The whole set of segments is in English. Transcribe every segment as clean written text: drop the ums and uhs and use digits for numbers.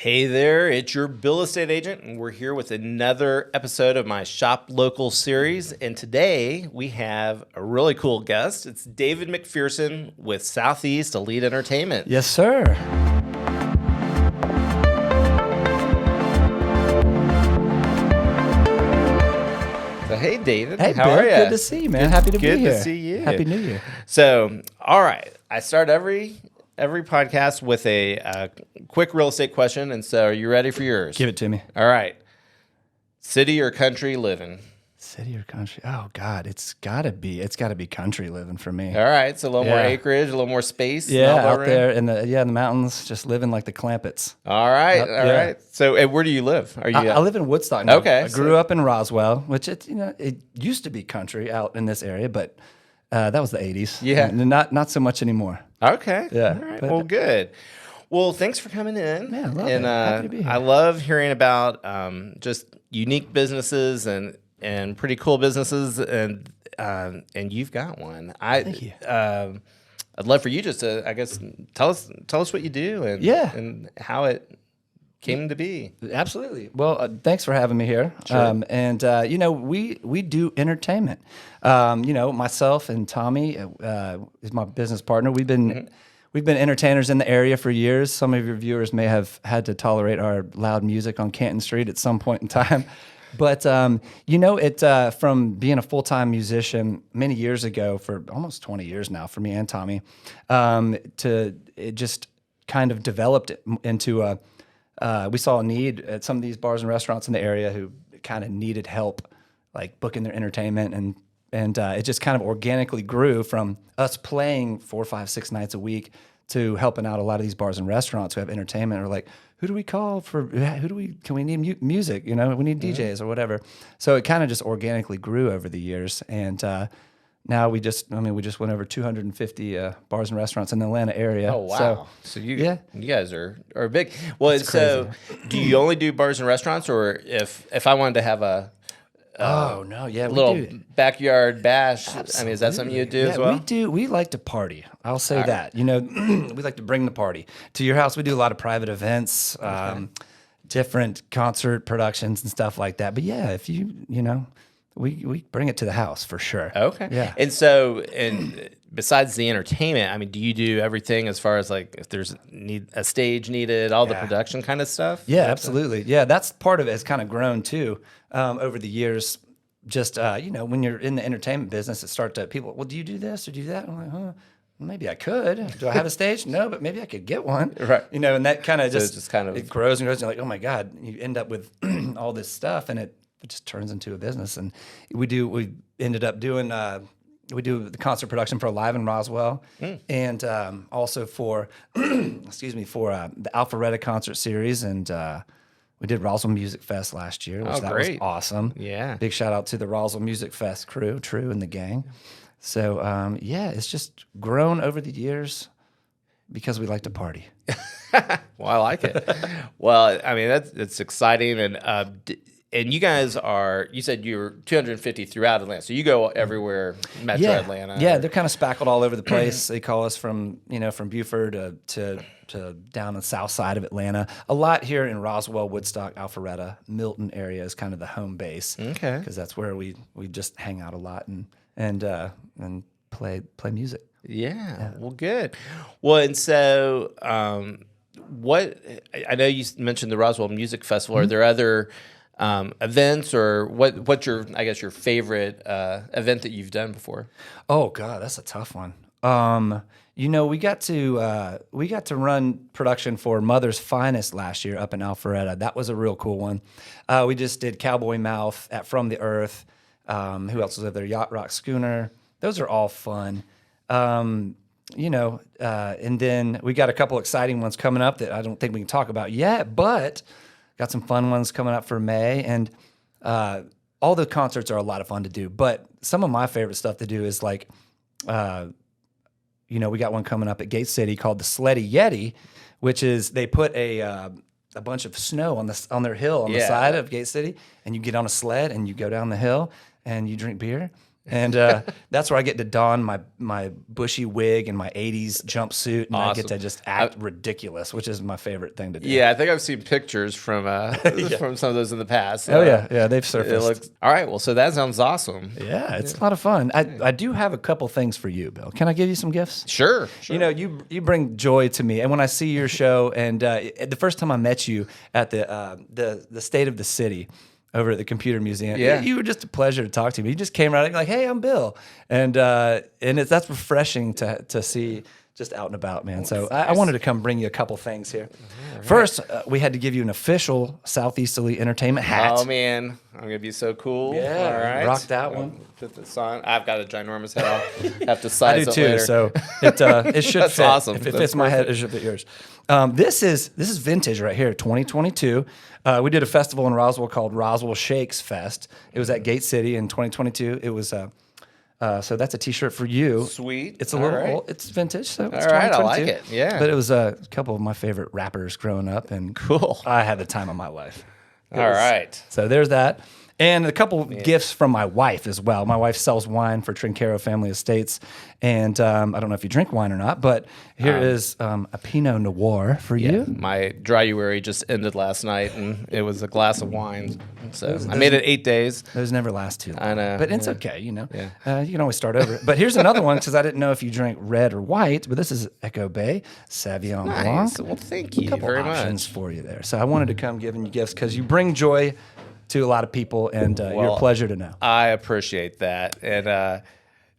Hey there, it's your Bill Estate Agent, and we're here with another episode of my Shop Local series. And today we have a really cool guest. It's David McPherson with Southeast Elite Entertainment. Yes, sir. So, hey, David. Hey, how Bill. are you? Good to see you, man. Happy to be here. Good to see you. Happy New Year. So, all right, I start every podcast with a quick real estate question. And so, are you ready for yours? Give it to me. All right. City or country living? City or country? Oh God, it's gotta be country living for me. All right, so a little more Yeah. acreage, a little more space. Yeah, and all out that there in the mountains, just living like the Clampetts. All right, Yep, all yeah. right. So, where do you live? Are you? I live in Woodstock now. Okay, I grew up in Roswell, which it used to be country out in this area, but that was the '80s. Yeah. And not so much anymore. Okay. Yeah, All right. but- Well, good. Well, thanks for coming in. Yeah, I love and it. Happy to be here. I love hearing about just unique businesses and pretty cool businesses, and you've got one. Thank you. I'd love for you just to, I guess, tell us what you do and Yeah. and how it came to be. Absolutely. Well, thanks for having me here. Sure. We do entertainment. Myself and Tommy is my business partner. We've been entertainers in the area for years. Some of your viewers may have had to tolerate our loud music on Canton Street at some point in time. But from being a full-time musician many years ago, for almost 20 years now, for me and Tommy, it just kind of developed into we saw a need at some of these bars and restaurants in the area who kind of needed help, like booking their entertainment, and it just kind of organically grew from us playing 4, 5, 6 nights a week to helping out a lot of these bars and restaurants who have entertainment. Or like, who do we call can we need music? We need DJs or whatever. So it kind of just organically grew over the years, and now we just went over 250 bars and restaurants in the Atlanta area. Oh wow! So you guys are big. Well, It's so do you only do bars and restaurants, or if I wanted to have a little backyard bash? Absolutely. I mean, is that something you do as Yeah, well? we do. We like to party. I'll say that. We like to bring the party to your house. We do a lot of private events, different concert productions and stuff like that. But yeah, if we bring it to the house for sure. Okay. Yeah. And so, besides the entertainment, I mean, do you do everything as far as like if there's a stage needed, all the production kind of stuff? Yeah, absolutely. Yeah, that's part of it. Has kind of grown too over the years. Just when you're in the entertainment business, people. Well, do you do this or do that? I'm like, huh? Maybe I could. Do I have a stage? No, but maybe I could get one. Right. And that kind of it grows and grows. And you're like, oh my God, you end up with all this stuff, and it just turns into a business. And we ended up doing. We do the concert production for Live in Roswell, and also for for the Alpharetta concert series, and we did Roswell Music Fest last year, which that was awesome. Yeah. Big shout out to the Roswell Music Fest crew, True and the gang. So it's just grown over the years because we like to party. Well, I like it. Well, I mean that's exciting, and you guys you said you're 250 throughout Atlanta, so you go everywhere, Metro Atlanta. Yeah, they're kind of spackled all over the place. They call us from Buford to down the south side of Atlanta. A lot here in Roswell, Woodstock, Alpharetta, Milton area is kind of the home base. Okay. Because that's where we just hang out a lot and play music. Yeah. Well, good. Well, and so what I know you mentioned the Roswell Music Festival. Are there other events, or what's your favorite event that you've done before? Oh God, that's a tough one. We got to run production for Mother's Finest last year up in Alpharetta. That was a real cool one. We just did Cowboy Mouth at From the Earth. Who else was up there? Yacht Rock Schooner. Those are all fun. And then we got a couple exciting ones coming up that I don't think we can talk about yet, but got some fun ones coming up for May. And all the concerts are a lot of fun to do. But some of my favorite stuff to do is like, we got one coming up at Gate City called the Sleddy Yeti, which is they put a bunch of snow on their hill on the side of Gate City, and you get on a sled and you go down the hill and you drink beer. And that's where I get to don my bushy wig and my 80s jumpsuit, and I get to just act ridiculous, which is my favorite thing to do. Yeah, I think I've seen pictures from from some of those in the past. Oh, yeah, they've surfaced. All right, well, so that sounds awesome. Yeah, it's a lot of fun. I do have a couple things for you, Bill. Can I give you some gifts? Sure. You know, you bring joy to me, and when I see your show, and the first time I met you at the State of the City over at the Computer Museum, you were just a pleasure to talk to me. You just came right like, "Hey, I'm Bill," and that's refreshing to see. Just out and about, man. So I wanted to come bring you a couple things here. Right. First, we had to give you an official Southeasterly Entertainment hat. Oh, man. I'm going to be so cool. Yeah, all right. Rock that one. Put this on. I've got a ginormous head. I'll have to size it later. I do too, so it should That's fit. awesome. If it fits my head, it should fit yours. This is vintage right here, 2022. We did a festival in Roswell called Roswell Shakes Fest. It was at Gate City in 2022. It was... so that's a T-shirt for you. Sweet. It's a little old. It's vintage, so it's all right. I like it. Yeah. But it was a couple of my favorite rappers growing up, and cool. I had the time of my life. All right. So there's that. And a couple of gifts from my wife as well. My wife sells wine for Trinchero Family Estates. And I don't know if you drink wine or not, but here is a Pinot Noir for you. My Dryuary just ended last night, and it was a glass of wine. So I made it 8 days. Those never last too long. I know. But it's okay, you know. Yeah. You can always start over. But here's another one, because I didn't know if you drank red or white, but this is Echo Bay Sauvignon Blanc. Well, thank you couple very options much. for you there. So I wanted to come giving you gifts because you bring joy to a lot of people, and you're a pleasure to know. I appreciate that. And I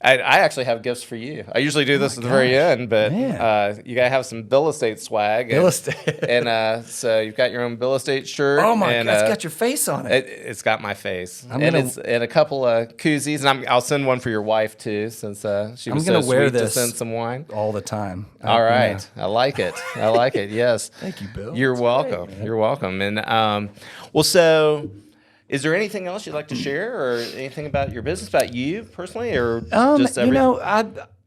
actually have gifts for you. I usually do this at the very end, but you got to have some Bill Estate swag. Bill Estate. And so you've got your own Bill Estate shirt. Oh, my God. It's got your face on it. It's got my face. And a couple of koozies. And I'll send one for your wife, too, since she was so sweet to send some wine. All the time. All right. I like it. I like it. Yes. Thank you, Bill. You're welcome. Great, you're welcome. And well, so... Is there anything else you'd like to share, or anything about your business, about you personally, or just everything? You know,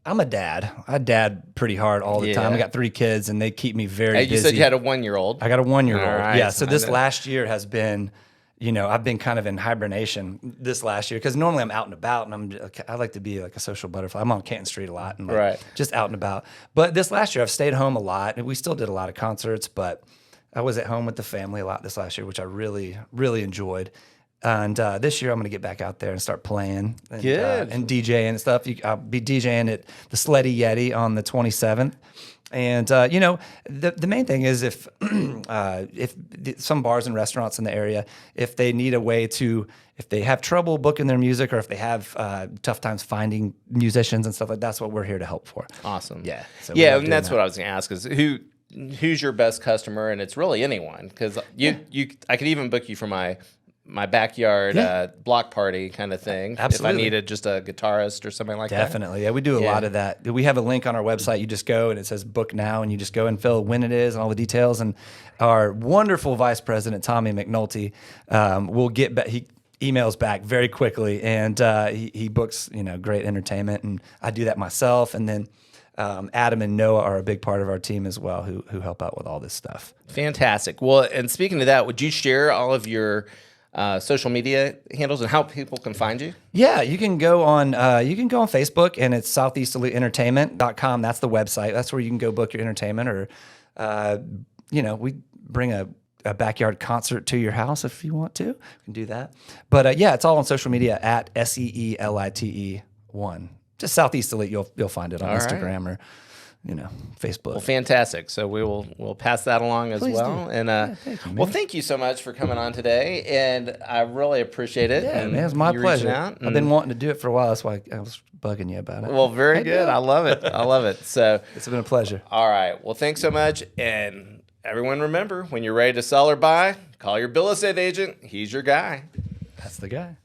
I'm a dad. I dad pretty hard all the time. I got 3 kids, and they keep me very busy. You said you had a 1-year-old. I got a 1-year-old. Right. Yeah. So this last year has been, you know, I've been kind of in hibernation this last year because normally I'm out and about, and I like to be like a social butterfly. I'm on Canton Street a lot, and just out and about. But this last year I've stayed home a lot, and we still did a lot of concerts, but I was at home with the family a lot this last year, which I really, really enjoyed. And this year I'm going to get back out there and start playing and DJing and stuff. I'll be DJing at the Sleddy Yeti on the 27th. And, you know, the main thing is if some bars and restaurants in the area, if they need a way to, if they have trouble booking their music, or if they have tough times finding musicians and stuff like that, that's what we're here to help for. Awesome. Yeah. So and that's what I was going to ask is who's your best customer? And it's really anyone, because I could even book you for my backyard block party kind of thing. Absolutely. If I needed just a guitarist or something like that. Definitely. Yeah, we do a lot of that. We have a link on our website. You just go and it says book now, and you just go and fill when it is and all the details. And our wonderful vice president, Tommy McNulty, will get back. He emails back very quickly, and he books, you know, great entertainment. And I do that myself. And then Adam and Noah are a big part of our team as well, who help out with all this stuff. Fantastic. Well, and speaking of that, would you share all of your social media handles and how people can find you? Yeah, you can go on Facebook, and it's southeasterlyentertainment.com. That's the website. That's where you can go book your entertainment, or you know, we bring a backyard concert to your house if you want to. You can do that. But yeah, it's all on social media at SEELITE1. Just Southeasterly, you'll find it on Instagram or, you know, Facebook. Well, fantastic. So we'll pass that along as well. Do. And thank you so much for coming on today, and I really appreciate it. Yeah, man, it's my pleasure. I've been wanting to do it for a while. That's why I was bugging you about it. Well, very good. I love it. I love it. So it's been a pleasure. All right. Well, thanks so much. And everyone, remember, when you're ready to sell or buy, call your Bill Estate agent. He's your guy. That's the guy.